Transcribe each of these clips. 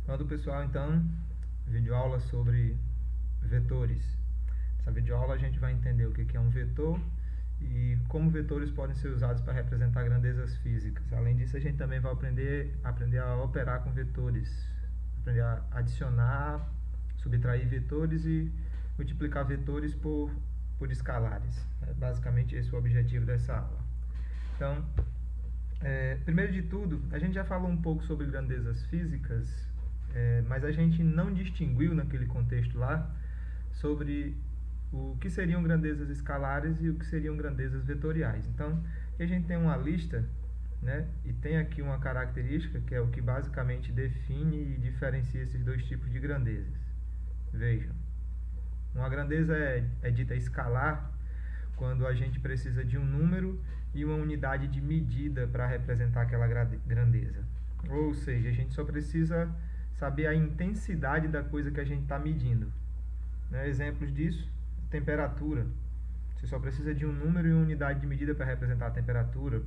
Pronto, pessoal, então, videoaula sobre vetores. Nessa videoaula a gente vai entender o que é um vetor e como vetores podem ser usados para representar grandezas físicas. Além disso, a gente também vai aprender a operar com vetores, aprender a adicionar, subtrair vetores e multiplicar vetores por escalares. É basicamente esse o objetivo dessa aula. Então, primeiro de tudo, a gente já falou um pouco sobre grandezas físicas, mas a gente não distinguiu naquele contexto lá sobre o que seriam grandezas escalares e o que seriam grandezas vetoriais. Então, aqui a gente tem uma lista, né, e tem aqui uma característica que é o que basicamente define e diferencia esses dois tipos de grandezas. Vejam, uma grandeza é dita escalar quando a gente precisa de um número e uma unidade de medida para representar aquela grandeza. Ou seja, a gente só precisa saber a intensidade da coisa que a gente está medindo. Né? Exemplos disso, temperatura. Você só precisa de um número e uma unidade de medida para representar a temperatura,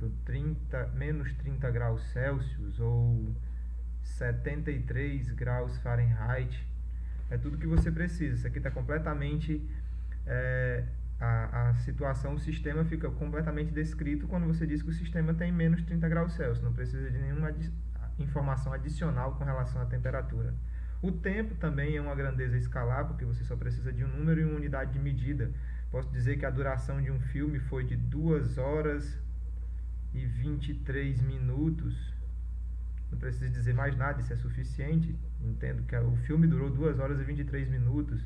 menos 30 graus Celsius ou 73 graus Fahrenheit. É tudo que você precisa. Isso aqui está completamente... a situação, o sistema fica completamente descrito quando você diz que o sistema tem menos 30 graus Celsius. Não precisa de nenhuma informação adicional com relação à temperatura. O tempo também é uma grandeza escalar, porque você só precisa de um número e uma unidade de medida. Posso dizer que a duração de um filme foi de 2 horas e 23 minutos. Não preciso dizer mais nada, isso é suficiente. Entendo que o filme durou 2 horas e 23 minutos.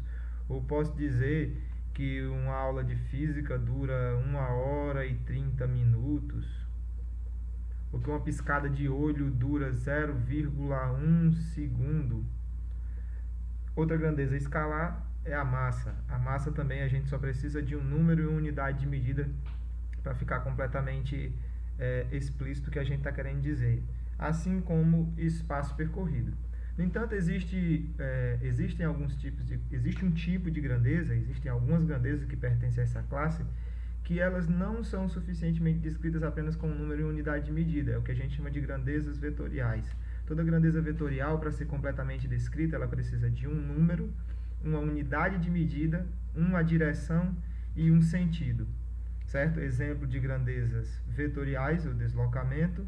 Ou posso dizer que uma aula de física dura 1 hora e 30 minutos. Ou que uma piscada de olho dura 0,1 segundo. Outra grandeza escalar é a massa. A massa também a gente só precisa de um número e uma unidade de medida para ficar completamente explícito o que a gente está querendo dizer. Assim como espaço percorrido. No entanto, existe um tipo de grandeza, existem algumas grandezas que pertencem a essa classe, que elas não são suficientemente descritas apenas com um número e unidade de medida. É o que a gente chama de grandezas vetoriais. Toda grandeza vetorial, para ser completamente descrita, ela precisa de um número, uma unidade de medida, uma direção e um sentido. Certo? Exemplo de grandezas vetoriais, o deslocamento,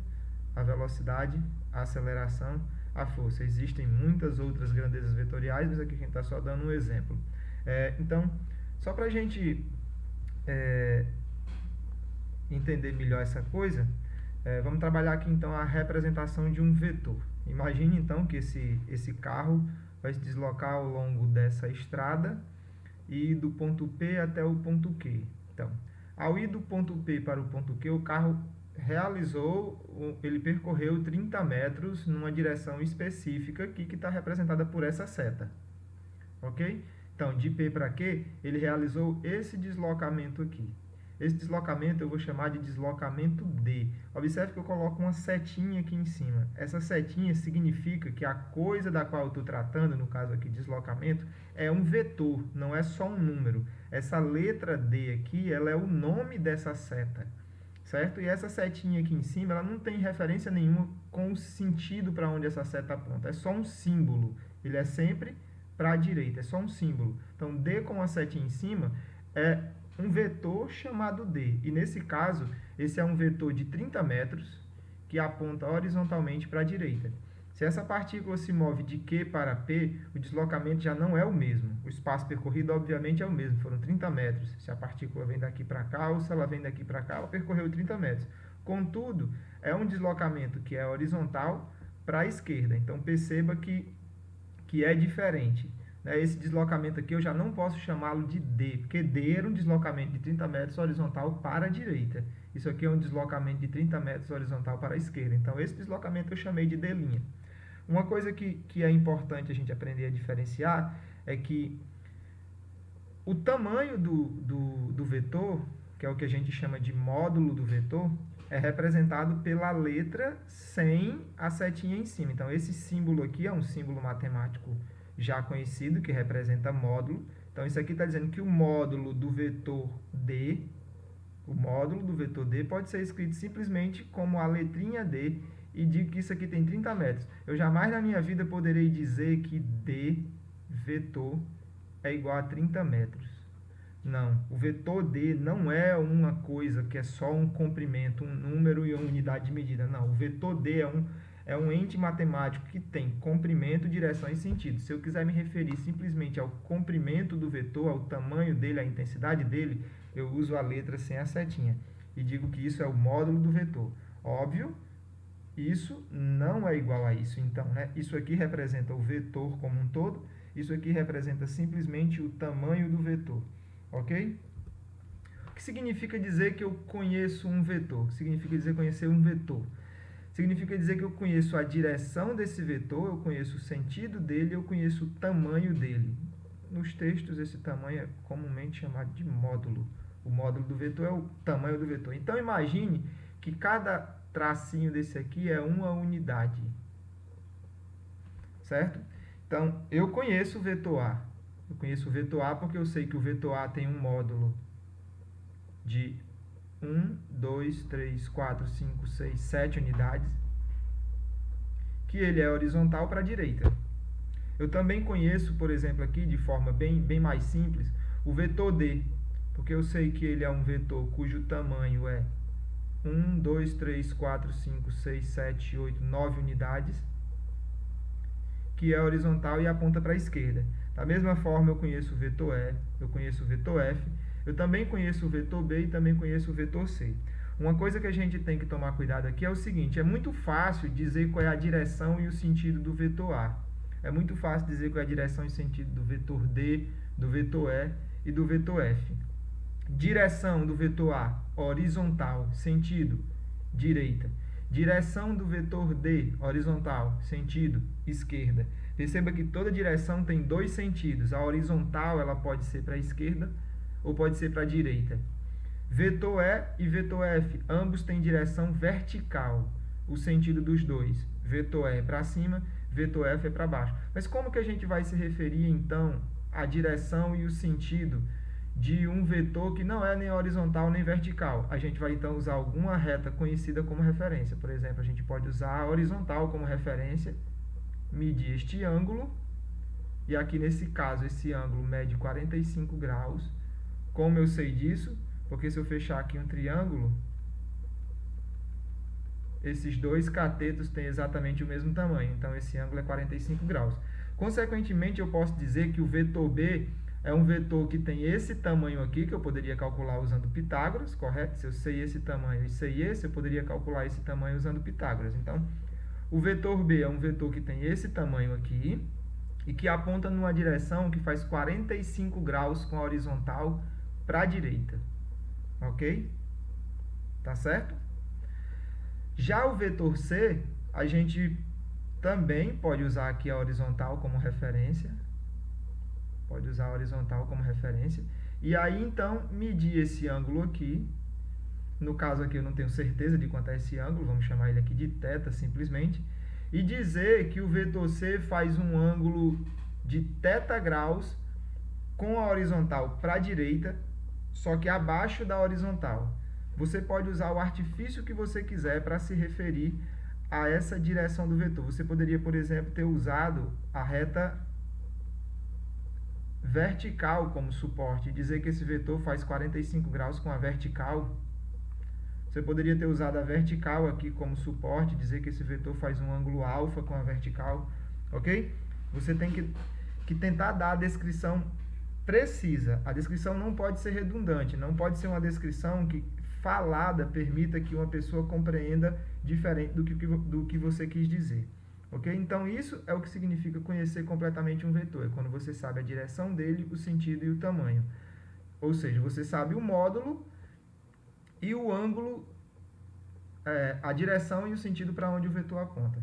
a velocidade, a aceleração, a força. Existem muitas outras grandezas vetoriais, mas aqui a gente está só dando um exemplo. Então, só para a gente entender melhor essa coisa, vamos trabalhar aqui então a representação de um vetor. Imagine então que esse carro vai se deslocar ao longo dessa estrada e do ponto P até o ponto Q. Então, ao ir do ponto P para o ponto Q, o carro ele percorreu 30 metros numa direção específica aqui que está representada por essa seta. Ok? Então, de P para Q, ele realizou esse deslocamento aqui. Esse deslocamento eu vou chamar de deslocamento D. Observe que eu coloco uma setinha aqui em cima. Essa setinha significa que a coisa da qual eu estou tratando, no caso aqui deslocamento, é um vetor, não é só um número. Essa letra D aqui, ela é o nome dessa seta. Certo? E essa setinha aqui em cima, ela não tem referência nenhuma com o sentido para onde essa seta aponta. É só um símbolo. Ele é sempre para a direita, é só um símbolo. Então, D com a setinha em cima é um vetor chamado D. E nesse caso, esse é um vetor de 30 metros que aponta horizontalmente para a direita. Se essa partícula se move de Q para P, o deslocamento já não é o mesmo. O espaço percorrido, obviamente, é o mesmo. Foram 30 metros. Se a partícula vem daqui para cá ou se ela vem daqui para cá, ela percorreu 30 metros. Contudo, é um deslocamento que é horizontal para a esquerda. Então, perceba que é diferente. Esse deslocamento aqui eu já não posso chamá-lo de D, porque D era um deslocamento de 30 metros horizontal para a direita. Isso aqui é um deslocamento de 30 metros horizontal para a esquerda. Então, esse deslocamento eu chamei de D'. Uma coisa que é importante a gente aprender a diferenciar é que o tamanho do vetor, que é o que a gente chama de módulo do vetor, é representado pela letra sem a setinha em cima. Então, esse símbolo aqui é um símbolo matemático já conhecido, que representa módulo. Então, isso aqui está dizendo que o módulo do vetor D pode ser escrito simplesmente como a letrinha D e digo que isso aqui tem 30 metros. Eu jamais na minha vida poderei dizer que D vetor é igual a 30 metros. Não, o vetor D não é uma coisa que é só um comprimento, um número e uma unidade de medida. Não, o vetor D é um ente matemático que tem comprimento, direção e sentido. Se eu quiser me referir simplesmente ao comprimento do vetor, ao tamanho dele, à intensidade dele, eu uso a letra sem a setinha e digo que isso é o módulo do vetor. Óbvio, isso não é igual a isso. Então, né, isso aqui representa o vetor como um todo, isso aqui representa simplesmente o tamanho do vetor. Ok? O que significa dizer que eu conheço um vetor? O que significa dizer conhecer um vetor? Significa dizer que eu conheço a direção desse vetor, eu conheço o sentido dele, eu conheço o tamanho dele. Nos textos, esse tamanho é comumente chamado de módulo. O módulo do vetor é o tamanho do vetor. Então, imagine que cada tracinho desse aqui é uma unidade. Certo? Então, eu conheço o vetor A. Eu conheço o vetor A porque eu sei que o vetor A tem um módulo de 1, 2, 3, 4, 5, 6, 7 unidades, que ele é horizontal para a direita. Eu também conheço, por exemplo, aqui de forma bem mais simples, o vetor D, porque eu sei que ele é um vetor cujo tamanho é 1, 2, 3, 4, 5, 6, 7, 8, 9 unidades, que é horizontal e aponta para a esquerda. Da mesma forma, eu conheço o vetor E, eu conheço o vetor F, eu também conheço o vetor B e também conheço o vetor C. Uma coisa que a gente tem que tomar cuidado aqui é o seguinte, é muito fácil dizer qual é a direção e o sentido do vetor A. É muito fácil dizer qual é a direção e o sentido do vetor D, do vetor E e do vetor F. Direção do vetor A, horizontal, sentido, direita. Direção do vetor D, horizontal, sentido, esquerda. Perceba que toda direção tem dois sentidos. A horizontal ela pode ser para a esquerda ou pode ser para a direita. Vetor E e vetor F, ambos têm direção vertical, o sentido dos dois. Vetor E é para cima, vetor F é para baixo. Mas como que a gente vai se referir, então, à direção e o sentido de um vetor que não é nem horizontal nem vertical? A gente vai, então, usar alguma reta conhecida como referência. Por exemplo, a gente pode usar a horizontal como referência, medir este ângulo, e aqui nesse caso, esse ângulo mede 45 graus. Como eu sei disso? Porque se eu fechar aqui um triângulo, esses dois catetos têm exatamente o mesmo tamanho. Então, esse ângulo é 45 graus. Consequentemente, eu posso dizer que o vetor B é um vetor que tem esse tamanho aqui, que eu poderia calcular usando Pitágoras, correto? Se eu sei esse tamanho e sei esse, eu poderia calcular esse tamanho usando Pitágoras. Então, o vetor B é um vetor que tem esse tamanho aqui e que aponta numa direção que faz 45 graus com a horizontal para a direita. Ok? Tá certo? Já o vetor C, a gente também pode usar aqui a horizontal como referência. Pode usar a horizontal como referência. E aí, então, medir esse ângulo aqui. No caso aqui, eu não tenho certeza de quanto é esse ângulo. Vamos chamar ele aqui de θ, simplesmente. E dizer que o vetor C faz um ângulo de θ graus com a horizontal para a direita, só que abaixo da horizontal. Você pode usar o artifício que você quiser para se referir a essa direção do vetor. Você poderia, por exemplo, ter usado a reta vertical como suporte, dizer que esse vetor faz 45 graus com a vertical. Você poderia ter usado a vertical aqui como suporte, dizer que esse vetor faz um ângulo alfa com a vertical, ok? Você tem que tentar dar a descrição precisa. A descrição não pode ser redundante, não pode ser uma descrição que falada permita que uma pessoa compreenda diferente do que você quis dizer. Ok? Então, isso é o que significa conhecer completamente um vetor. É quando você sabe a direção dele, o sentido e o tamanho. Ou seja, você sabe o módulo e o ângulo, a direção e o sentido para onde o vetor aponta.